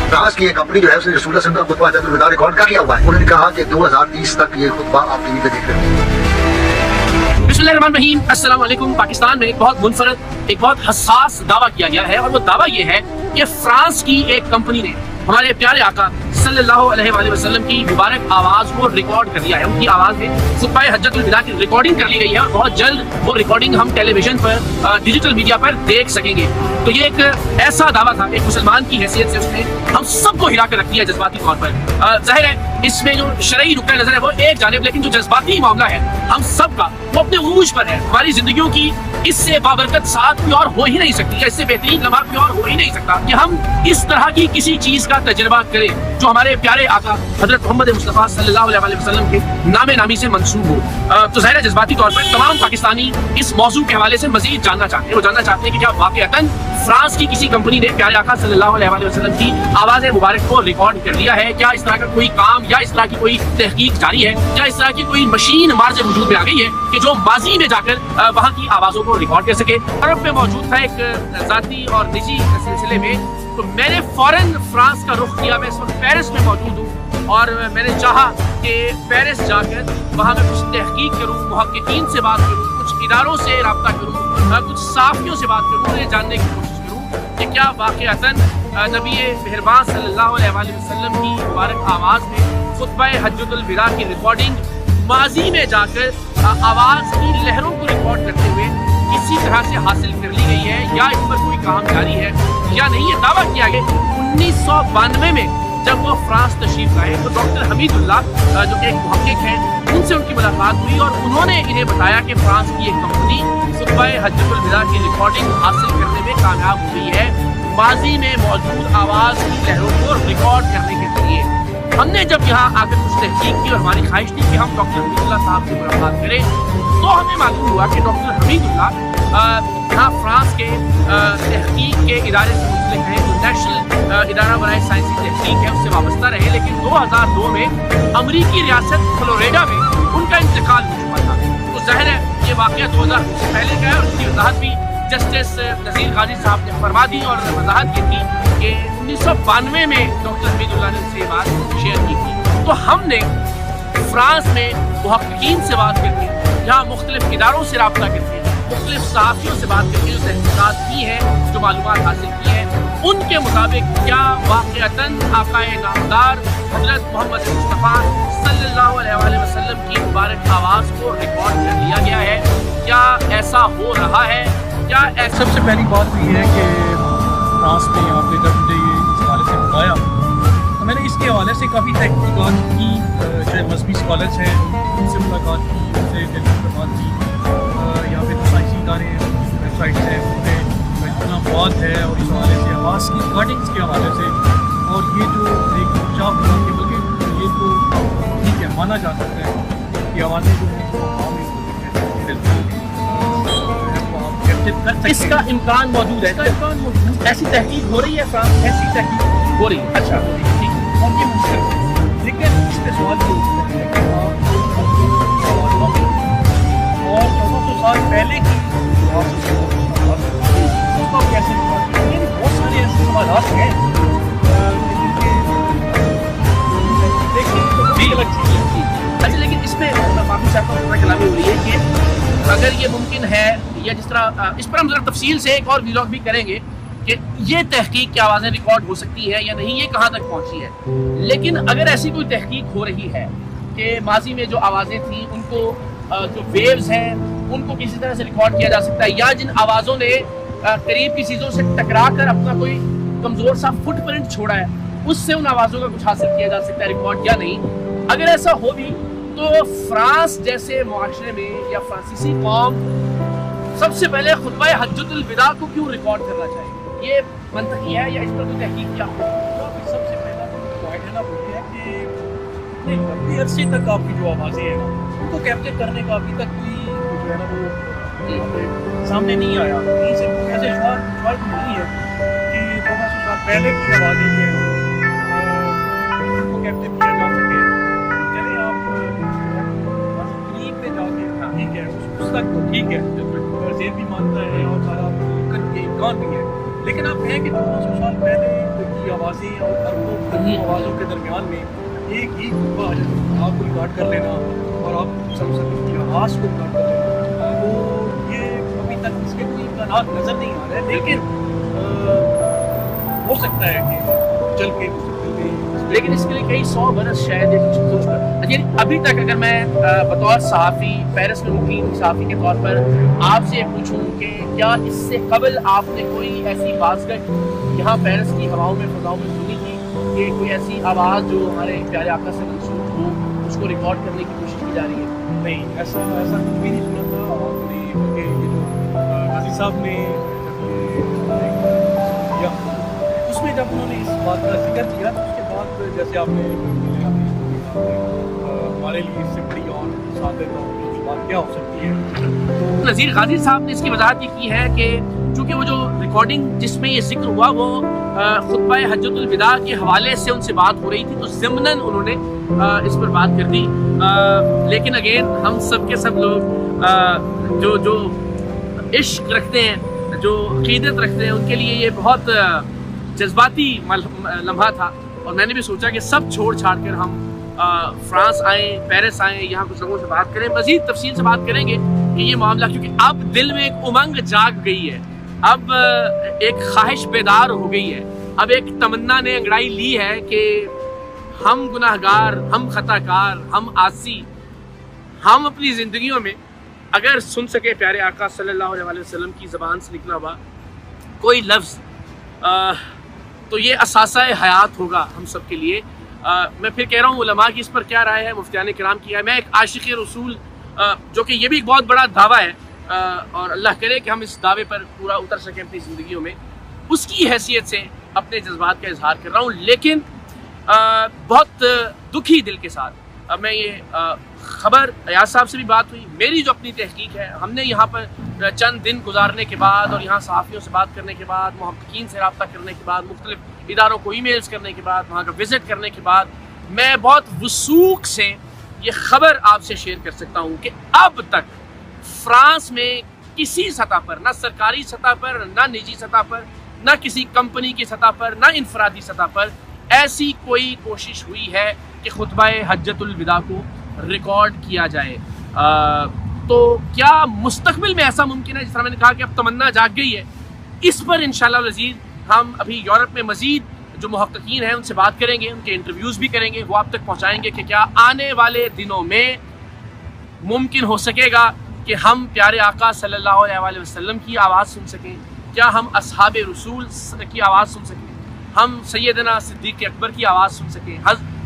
France की ये company जो है उसने रसूलुल्लाह सल्लल्लाहु अलैहि वसल्लम का खुतबा हज्जतुल विदा रिकॉर्ड कर लिया हुआ है। उन्होंने कहा कि 2030 तक ये खुतबा आप टीवी पे देख रहे हैं। बिस्मिल्लाहिर्रहमानिर्रहीम, अस्सलाम वालेकुम। पाकिस्तान में एक बहुत मुनफरद, एक बहुत हसास दावा किया गया है और वो दावा ये है कि फ्रांस की एक कंपनी ने हमारे प्यारे आका सल्लल्लाहु अलैहि वसल्लम की मुबारक आवाज़ को रिकॉर्ड कर लिया है। उनकी आवाज़ में खुतबा हज्जतुल विदा की रिकॉर्डिंग कर ली गई है और बहुत जल्द वो रिकॉर्डिंग हम टेलीविजन पर, डिजिटल मीडिया पर देख सकेंगे। तो ये एक ऐसा दावा था, एक मुसलमान की हैसियत से उसने हम सबको हिला कर रख दिया जज्बाती तौर पर। जाहिर है इसमें जो शरई नुक्ता नजर है वो एक जानिब, लेकिन जो जज्बाती मामला है हम सब का वो अपने उरूज पर है। हमारी जिंदगियों की इससे बाबरकत साथ कोई और हो ही नहीं सकती, या इससे बेहतरीन लम्हा कोई और हो ही नहीं सकता कि हम इस तरह की किसी चीज का तजर्बा करें जो हमारे प्यारे आका हजरत मोहम्मद मुस्तफा सल्लल्लाहु अलैहि वसल्लम के नामे नामी से मंसूब हो। तो ज़ाहिर है जज्बाती तौर पर तमाम पाकिस्तानी इस मौजू के हवाले से मजीद जानना चाहते हैं। वो जानना चाहते हैं कि क्या वाकईतन फ्रांस की किसी कंपनी ने प्यारे आका सल्लल्लाहु अलैहि वसल्लम की आवाज़ मुबारक को रिकॉर्ड कर लिया है, क्या इस तरह का कोई काम या इस तरह की कोई तहकीक जारी है, क्या इस तरह की कोई मशीन मार्ज वजूद में आ गई है कि जो माजी में जाकर वहाँ की आवाज़ों को रिकॉर्ड कर सके। अरब में मौजूद था एक ज़ाती और निजी सिलसिले में, तो मैंने फ़ौरन फ्रांस का रुख किया। मैं इस वक्त पेरिस में मौजूद हूँ और मैंने चाहा कि पेरिस जाकर वहाँ मैं कुछ तहकीक करूँ, मुहक्किकीन से बात करूँ, कुछ इदारों से रब्ता करूँ, कुछ साफ़ियों से बात करूँ, ये जानने की कोशिश करूँ कि क्या वाक़ईतन नबी मेहरबान सल्लल्लाहु अलैहि वसल्लम की मुबारक आवाज़ में खुतबा हज्जतुल विदा की रिकॉर्डिंग माजी में जाकर आवाज़ की लहरों को रिकॉर्ड करते हुए किसी तरह से हासिल कर ली गई है, या इस पर कोई काम जारी है या नहीं। ये दावा किया गया 1992 में जब वो फ्रांस तशरीफ लाए तो डॉक्टर हमीदुल्लाह जो एक मुहक्किक हैं, उनसे उनकी मुलाकात हुई और उन्होंने इन्हें बताया कि फ्रांस की एक कंपनी खुतबा हज्जतुल विदा की रिकॉर्डिंग हासिल करने में कामयाब हुई है माजी में मौजूद आवाज़ की लहरों को रिकॉर्ड करने के जरिए। हमने जब यहाँ आकर कुछ तहकीक की और हमारी ख्वाहिश थी कि हम डॉक्टर हमीदुल्लाह साहब से मुलाकात करें, तो हमें मालूम हुआ कि डॉक्टर हमीदुल्लाह यहाँ फ्रांस के तहकीक के इदारे से मुंसलिक हैं, जो नेशनल इदारा बराए साइंसी तहकीक है उससे वाबस्ता रहे, लेकिन 2002 में अमरीकी रियासत फ्लोरिडा में उनका इंतकाल हो चुका था। तो ज़ाहिर है ये वाक़या 2000 से पहले का है और उसकी वजाहत भी जस्टिस नज़ीर गाजी साहब ने फरमा दी और वजाहत ये थी कि 1992 में डॉक्टर हमीदुल्लाह ने उससे बात शेयर की थी। तो हमने फ्रांस में मुहक्किकीन से बात करके, यहाँ मुख्तलिफ इदारों से रब्ता करके, मुख्तलिफ सहाफ़ियों से बात करके जो तहक़ीक़ात की हैं, जो मालूमात हासिल की हैं, उनके मुताबिक क्या वाक़ईतन आक़ाए नामदार हज़रत मोहम्मद मुस्तफ़ा सल्लल्लाहु अलैहि वसल्लम की मुबारक आवाज़ को रिकॉर्ड कर लिया गया है, क्या ऐसा हो रहा है, क्या ऐसा। सबसे पहली बात तो ये है कि फ्रांस में यहाँ पे जब मुझे ये इस हवाले से बताया तो मैंने इसके हवाले से काफ़ी तहकीक़ात की, जो मजहबी स्कॉलर्स हैं उनसे मुलाकात की, उनसे बात की। यहाँ पे जो साइंसी इदारे हैं, वेबसाइट्स हैं, उनमें इतना बात है और इस हवाले से आवाज़ की रिकॉर्डिंग्स के हवाले से, और ये जो एक इंकशाफ हुआ कि बल्कि ये तो ठीक है, माना जा सकता है कि आवाज़ें जो हैं इसका इम्कान मौजूद है, ऐसी तहकीक हो रही है फ्रांस, ऐसी तहकीक हो रही है। अच्छा, ठीक है, और ये मुश्किल है, लेकिन इस पर सवाल ये उठता है कि और 1400 साल पहले की उसको कैसे बहुत सारे ऐसे सवाल हैं देखिए अलग चीज़ है। अच्छा, लेकिन इसमें माफी चाहता हूँ कलामी हो रही है कि अगर ये मुमकिन है, या जिस तरह इस पर हम ज़रा तफसील से एक और व्लॉग भी करेंगे कि ये तहकीक की आवाज़ें रिकॉर्ड हो सकती हैं या नहीं, ये कहाँ तक पहुँची है। लेकिन अगर ऐसी कोई तहकीक हो रही है कि माजी में जो आवाज़ें थीं उनको जो वेव्स हैं उनको किसी तरह से रिकॉर्ड किया जा सकता है, या जिन आवाज़ों ने करीब की चीज़ों से टकरा कर अपना कोई कमज़ोर सा फुटप्रिंट छोड़ा है उससे उन आवाज़ों का कुछ हासिल किया जा सकता है रिकॉर्ड या नहीं। अगर ऐसा हो भी तो फ्रांस जैसे मुआशरे में या फ्रांसीसी कौम सबसे पहले खुतबा हज्जतुल विदा को क्यों रिकॉर्ड करना चाहिए, ये मंतकी है या इस पर कोई तहकीक क्या हो? सबसे पहला पॉइंट है ना वो ये है कि लंबे अरसे तक आपकी जो आवाज़ें हैं ना उनको कैप्चर करने का अभी तक कोई जो है ना वो सामने नहीं आया। कहीं से ऐसे सवाल नहीं है कि 1500 साल पहले की आवाज़ें जो है उनको कैप्चर किया जा सके। चले आप करीब पे जाके, ठीक है, उस तक तो ठीक है, जेब भी मानता है और सारा इम्कान भी है, लेकिन आप कहें कि 200 साल पहले की आवाज़ آوازیں اور اربوں آوازوں کے درمیان میں ایک ہی خطبہ آپ کو ریکارڈ کر لینا اور آپ صلی اللہ علیہ وسلم کی آواز کو ریکارڈ کر لینا، تو یہ ابھی تک اس کے کوئی امکانات نظر نہیں آ رہے، لیکن ہو سکتا ہے کہ چل کے لیکن اس کے لیے کئی 100 برس شاید لیکن ابھی تک اگر میں بطور صحافی پیرس میں مقیم صحافی کے طور پر آپ سے پوچھوں کہ کیا اس سے قبل آپ نے کوئی ایسی بازگشت یہاں پیرس کی ہواؤں میں فضاؤں میں سنی تھی کہ کوئی ایسی آواز جو ہمارے پیارے آقا سے منسوب ہو اس کو ریکارڈ کرنے کی کوشش کی جا رہی ہے؟ نہیں، ایسا کچھ بھی نہیں سنا تھا، اور نہیں بلکہ یہ جو غازی صاحب نے اس میں جب انہوں نے اس بات کا ذکر کیا تو اس کے بعد جیسے آپ نے ہمارے لیے اس سے بڑی اور صادق اور بات کیا ہو سکتی ہے. نذیر غازی صاحب نے اس کی وضاحت یہ کی ہے کہ چونکہ وہ جو ریکارڈنگ جس میں یہ ذکر ہوا وہ خطبہ حجۃ الوداع کے حوالے سے ان سے بات ہو رہی تھی، تو ضمناً انہوں نے اس پر بات کر دی. لیکن اگین ہم سب کے سب لوگ جو عشق رکھتے ہیں، جو عقیدت رکھتے ہیں، ان کے لیے یہ بہت جذباتی لمحہ تھا، اور میں نے بھی سوچا کہ سب چھوڑ چھاڑ کر ہم فرانس آئیں، پیرس آئیں، یہاں کچھ لوگوں سے بات کریں، مزید تفصیل سے بات کریں گے کہ یہ معاملہ، کیونکہ اب دل میں ایک امنگ جاگ گئی ہے، اب ایک خواہش بیدار ہو گئی ہے، اب ایک تمنا نے انگڑائی لی ہے کہ ہم گناہ گار، ہم خطا کار، ہم عاصی، ہم اپنی زندگیوں میں اگر سن سکے پیارے آقا صلی اللہ علیہ وسلم کی زبان سے نکلا ہوا کوئی لفظ تو یہ اثاثہ حیات ہوگا ہم سب کے لیے. میں پھر کہہ رہا ہوں علماء کی اس پر کیا رائے ہے، مفتیان کرام کی ہے. میں ایک عاشق رسول جو کہ یہ بھی ایک بہت بڑا دعویٰ ہے، اور اللہ کرے کہ ہم اس دعوے پر پورا اتر سکیں اپنی زندگیوں میں، اس کی حیثیت سے اپنے جذبات کا اظہار کر رہا ہوں. لیکن بہت دکھی دل کے ساتھ میں یہ خبر ایاز صاحب سے بھی بات ہوئی، میری جو اپنی تحقیق ہے، ہم نے یہاں پر چند دن گزارنے کے بعد اور یہاں صحافیوں سے بات کرنے کے بعد، محققین سے رابطہ کرنے کے بعد، مختلف اداروں کو ای میلز کرنے کے بعد، وہاں کا وزٹ کرنے کے بعد، میں بہت وثوق سے یہ خبر آپ سے شیئر کر سکتا ہوں کہ اب تک فرانس میں کسی سطح پر، نہ سرکاری سطح پر، نہ نجی سطح پر، نہ کسی کمپنی کی سطح پر، نہ انفرادی سطح پر ایسی کوئی کوشش ہوئی ہے کہ خطبہ حجۃ الوداع کو ریکارڈ کیا جائے. تو کیا مستقبل میں ایسا ممکن ہے؟ جس طرح میں نے کہا کہ اب تمنا جاگ گئی ہے، اس پر انشاءاللہ العزیز ہم ابھی یورپ میں مزید جو محققین ہیں ان سے بات کریں گے، ان کے انٹرویوز بھی کریں گے، وہ آپ تک پہنچائیں گے کہ کیا آنے والے دنوں میں ممکن ہو سکے گا کہ ہم پیارے آقا صلی اللہ علیہ وسلم کی آواز سن سکیں، کیا ہم اصحاب رسول کی آواز سن سکیں، ہم سیدنا صدیق اکبر کی آواز سن سکیں،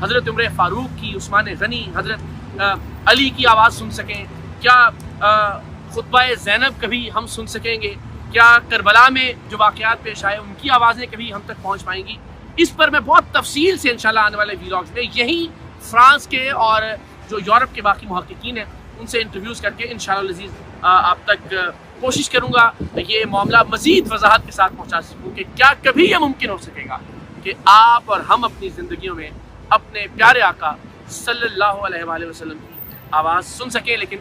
حضرت عمر فاروق کی، عثمان غنی، حضرت علی کی آواز سن سکیں، کیا خطبہ زینب کبھی ہم سن سکیں گے، کیا کربلا میں جو واقعات پیش آئے ان کی آوازیں کبھی ہم تک پہنچ پائیں گی. اس پر میں بہت تفصیل سے انشاءاللہ آنے والے ویلاگز میں یہی فرانس کے اور جو یورپ کے باقی محققین ہیں ان سے انٹرویوز کر کے انشاءاللہ العزیز آپ تک کوشش کروں گا یہ معاملہ مزید وضاحت کے ساتھ پہنچا سکوں کہ کیا کبھی یہ ممکن ہو سکے گا کہ آپ اور ہم اپنی زندگیوں میں اپنے پیارے آقا صلی اللہ علیہ وسلم کی آواز سن سکیں. لیکن